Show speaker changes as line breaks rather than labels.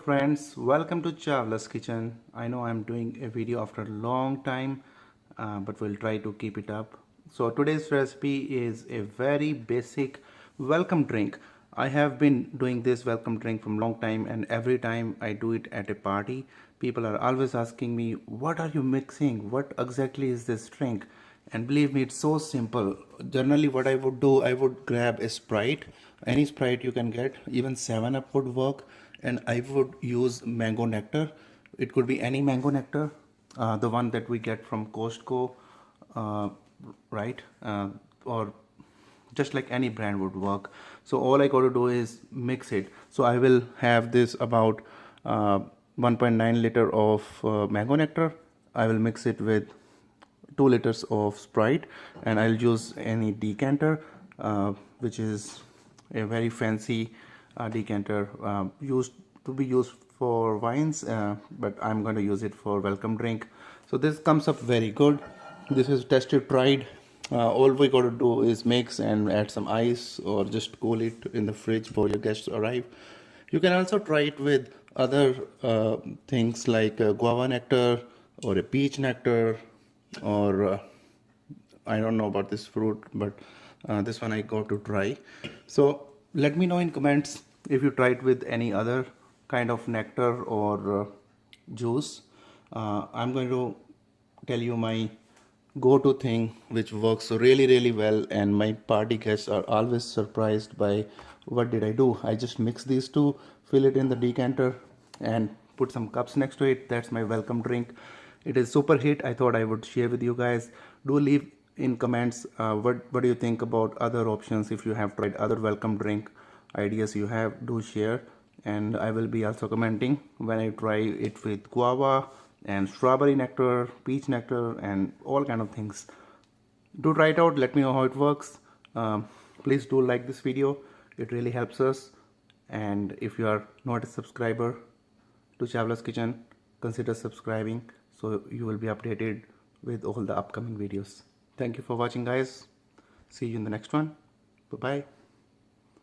Friends, welcome to Chawla's kitchen. I know I'm doing a video after a long time, but we'll try to keep it up. So today's recipe is a very basic welcome drink. I have been doing this welcome drink from long time, and every time I do it at a party, people are always asking me, what are you mixing? What exactly is this drink? And believe me, it's so simple. Generally what I would do, I would grab a Sprite, any Sprite you can get, even 7 Up would work, and I would use mango nectar. It could be any mango nectar, the one that we get from Costco, uh, right? Or just like any brand would work. So all I got to do is mix it. So I will have this about 1.9 liter of mango nectar. I will mix it with 2 liters of Sprite, and I'll use any decanter, which is a very fancy decanter used to be used for wines, but I'm going to use it for welcome drink. So this comes up very good. This is tested, tried. All we got to do is mix and add some ice or just cool it in the fridge for your guests to arrive. You can also try it with other things like guava nectar or a peach nectar, or I don't know about this fruit, but this one I got to try. So let me know in comments if you tried with any other kind of nectar or juice. I'm going to tell you my go-to thing which works really well, and my party guests are always surprised by what did I do. I just mix these two, fill it in the decanter, and put some cups next to it. That's my welcome drink. It is super hit. I thought I would share with you guys. Do leave in comments what do you think about other options. If you have tried other welcome drink ideas you have, do share, and I will be also commenting when I try it with guava and strawberry nectar, peach nectar, and all kind of things. Do try it out, let me know how it works. Please do like this video, it really helps us. And if you are not a subscriber to Chawla's Kitchen, consider subscribing so you will be updated with all the upcoming videos. Thank you for watching, guys. See you in the next one. Bye bye.